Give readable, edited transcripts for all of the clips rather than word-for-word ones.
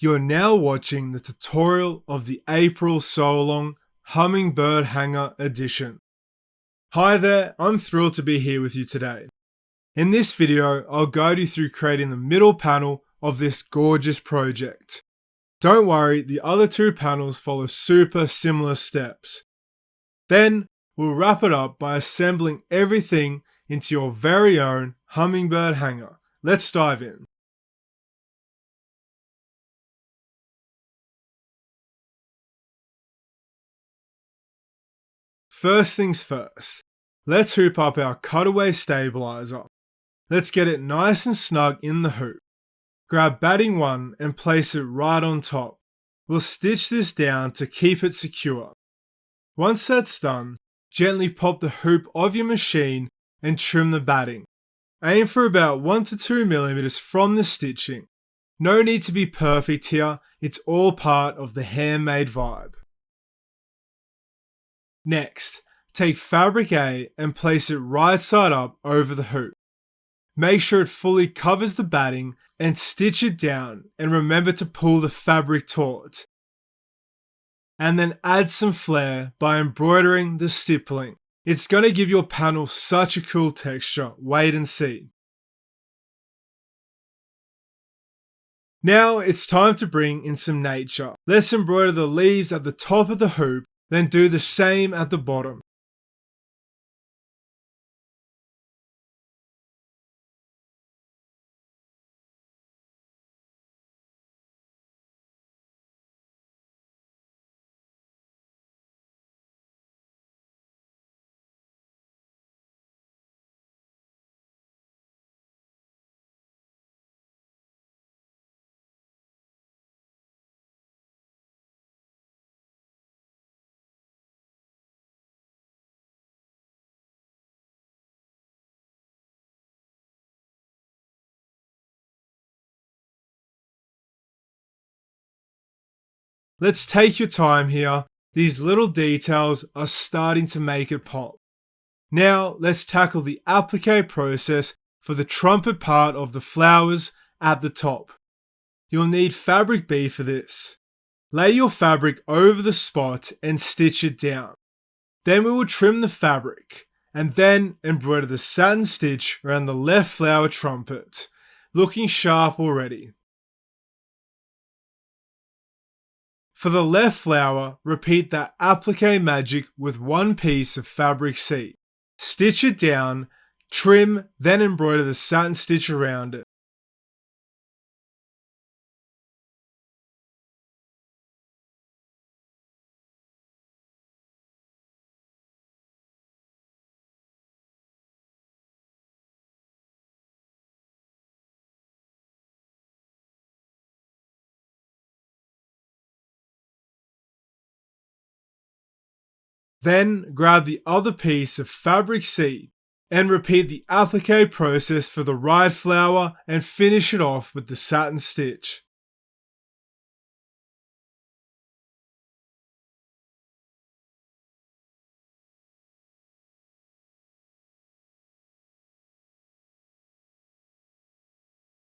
You're now watching the tutorial of the April Sew-Along Hummingbird Hanger edition. Hi there, I'm thrilled to be here with you today. In this video, I'll guide you through creating the middle panel of this gorgeous project. Don't worry, the other two panels follow super similar steps. Then, we'll wrap it up by assembling everything into your very own hummingbird hanger. Let's dive in. First things first, let's hoop up our cutaway stabilizer. Let's get it nice and snug in the hoop. Grab batting 1 and place it right on top. We'll stitch this down to keep it secure. Once that's done, gently pop the hoop of your machine and trim the batting. Aim for about 1 to 2 millimeters from the stitching. No need to be perfect here, it's all part of the handmade vibe. Next, take fabric A and place it right side up over the hoop. Make sure it fully covers the batting and stitch it down, and remember to pull the fabric taut. And then add some flair by embroidering the stippling. It's going to give your panel such a cool texture, wait and see. Now it's time to bring in some nature. Let's embroider the leaves at the top of the hoop, then do the same at the bottom. Let's take your time here. These little details are starting to make it pop. Now let's tackle the appliqué process for the trumpet part of the flowers at the top. You'll need fabric B for this. Lay your fabric over the spot and stitch it down. Then we will trim the fabric and then embroider the satin stitch around the left flower trumpet. Looking sharp already. For the left flower, repeat that appliqué magic with one piece of fabric C. Stitch it down, trim, then embroider the satin stitch around it. Then grab the other piece of fabric C and repeat the appliqué process for the right flower and finish it off with the satin stitch.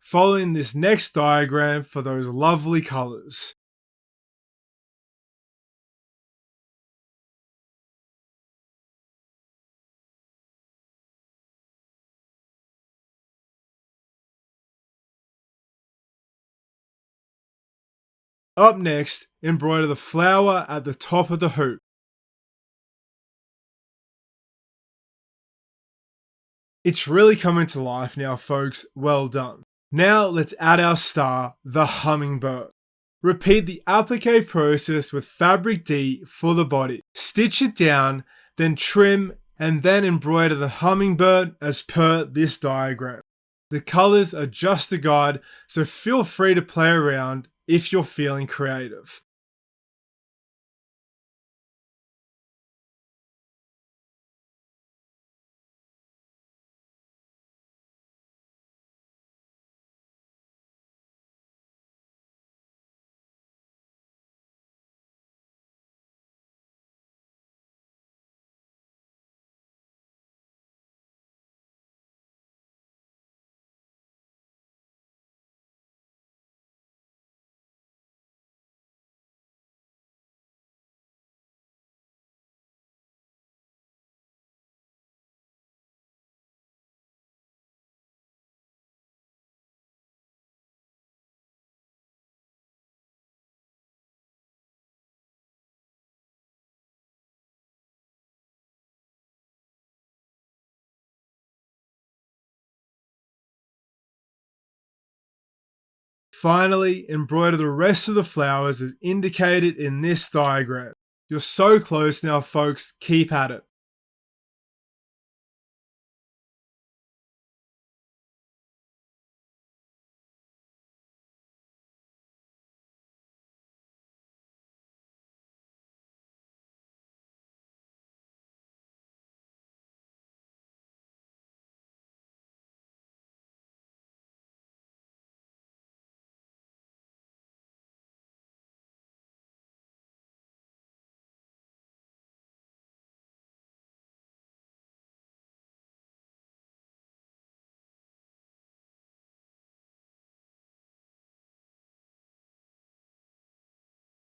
Following this next diagram for those lovely colours. Up next, embroider the flower at the top of the hoop. It's really coming to life now, folks. Well done. Now let's add our star, the hummingbird. Repeat the appliqué process with fabric D for the body. Stitch it down, then trim, and then embroider the hummingbird as per this diagram. The colors are just a guide, so feel free to play around if you're feeling creative. Finally, embroider the rest of the flowers as indicated in this diagram. You're so close now, folks, keep at it.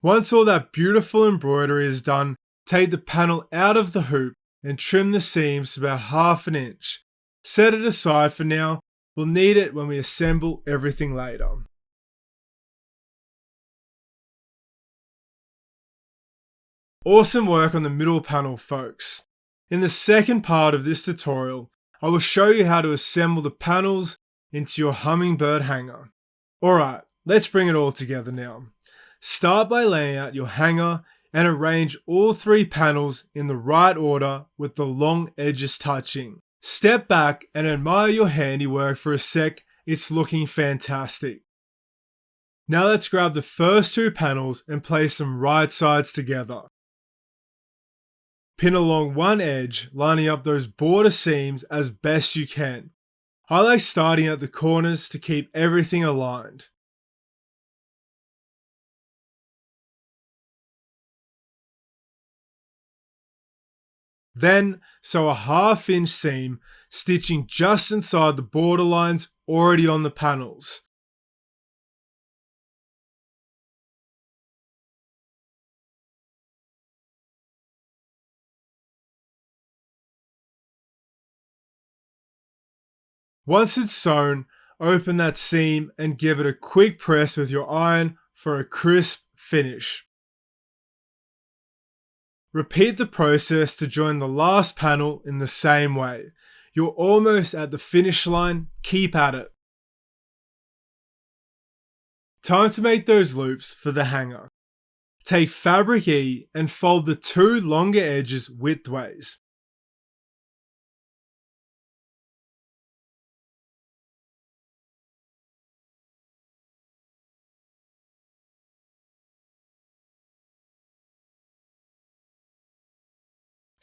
Once all that beautiful embroidery is done, take the panel out of the hoop and trim the seams to about 1/2 inch. Set it aside for now, we'll need it when we assemble everything later. Awesome work on the middle panel, folks. In the second part of this tutorial, I will show you how to assemble the panels into your hummingbird hanger. Alright, let's bring it all together now. Start by laying out your hanger and arrange all 3 panels in the right order with the long edges touching. Step back and admire your handiwork for a sec, it's looking fantastic. Now let's grab the first 2 panels and place them right sides together. Pin along one edge, lining up those border seams as best you can. I like starting at the corners to keep everything aligned. Then sew a 1/2 inch seam, stitching just inside the border lines already on the panels. Once it's sewn, open that seam and give it a quick press with your iron for a crisp finish. Repeat the process to join the last panel in the same way. You're almost at the finish line, keep at it. Time to make those loops for the hanger. Take fabric E and fold the 2 longer edges widthways.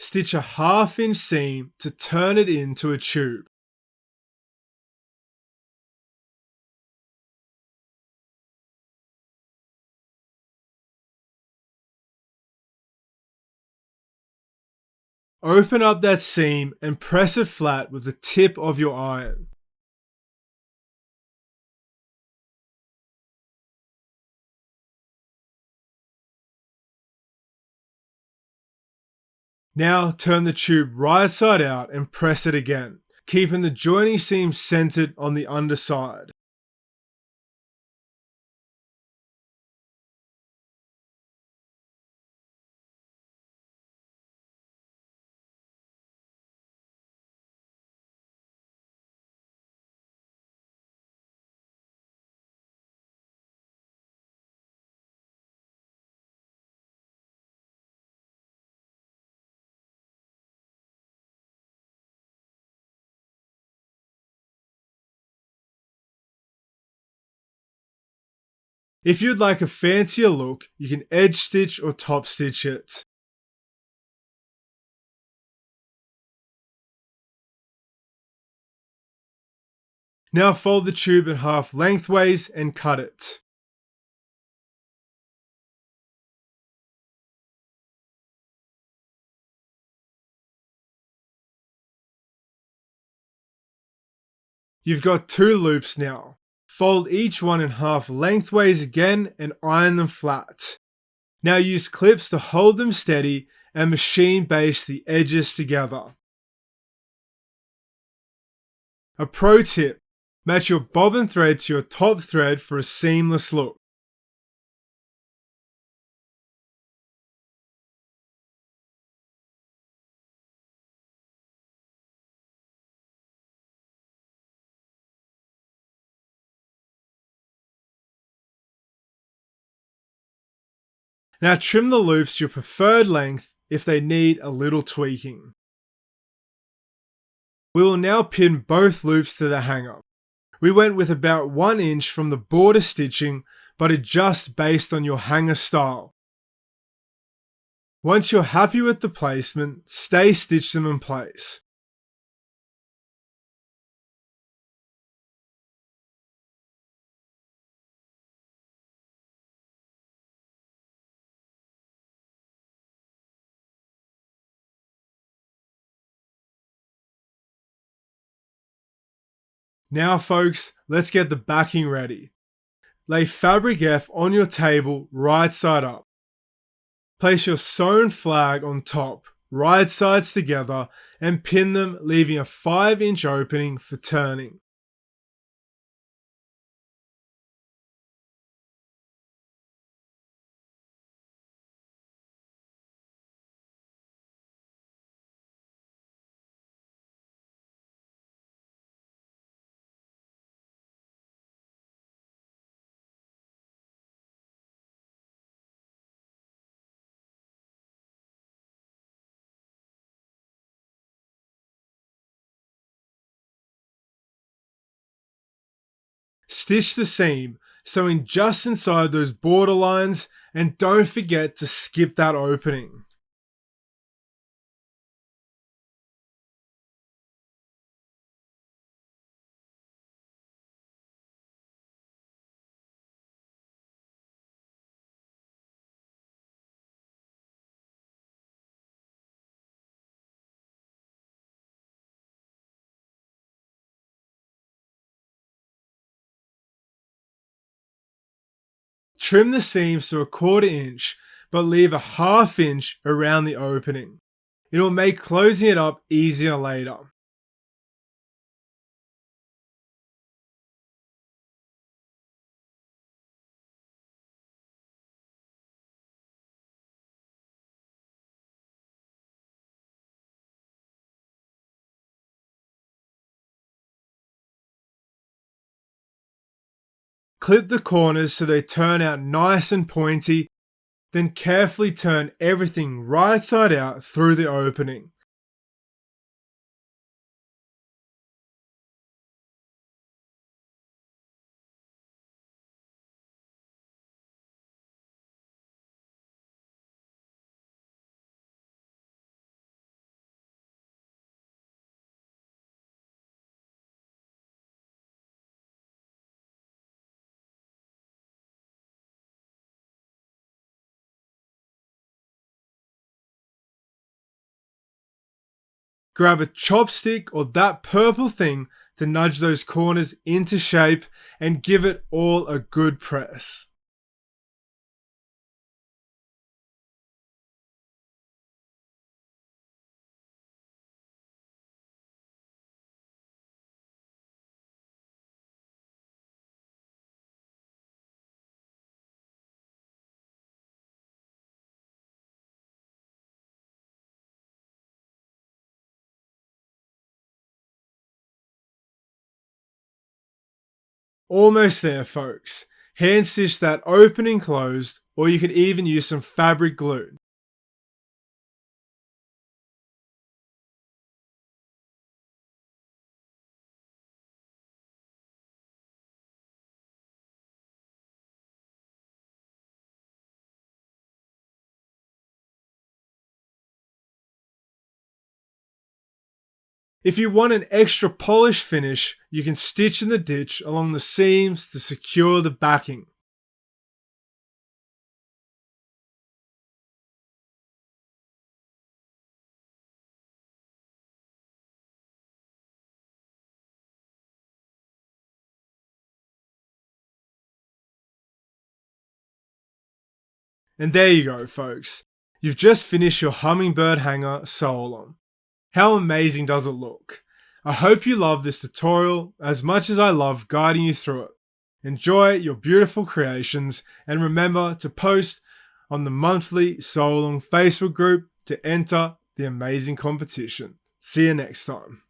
Stitch a 1/2 inch seam to turn it into a tube. Open up that seam and press it flat with the tip of your iron. Now turn the tube right side out and press it again, keeping the joining seam centered on the underside. If you'd like a fancier look, you can edge stitch or top stitch it. Now fold the tube in half lengthways and cut it. You've got 2 loops now. Fold each one in half lengthways again and iron them flat. Now use clips to hold them steady and machine base the edges together. A pro tip, match your bobbin thread to your top thread for a seamless look. Now trim the loops to your preferred length if they need a little tweaking. We will now pin both loops to the hanger. We went with about 1 inch from the border stitching, but adjust based on your hanger style. Once you're happy with the placement, stay stitch them in place. Now folks, let's get the backing ready. Lay fabric F on your table right side up. Place your sewn flag on top, right sides together, and pin them, leaving a 5-inch opening for turning. Stitch the seam, sewing just inside those border lines, and don't forget to skip that opening. Trim the seams to a 1/4 inch, but leave a 1/2 inch around the opening. It will make closing it up easier later. Clip the corners so they turn out nice and pointy, then carefully turn everything right side out through the opening. Grab a chopstick or that purple thing to nudge those corners into shape and give it all a good press. Almost there, folks. Hand stitch that opening closed, or you could even use some fabric glue. If you want an extra polished finish, you can stitch in the ditch along the seams to secure the backing. And there you go, folks. You've just finished your hummingbird hanger sew-along. How amazing does it look? I hope you love this tutorial as much as I love guiding you through it. Enjoy your beautiful creations and remember to post on the monthly Sew Along Facebook group to enter the amazing competition. See you next time.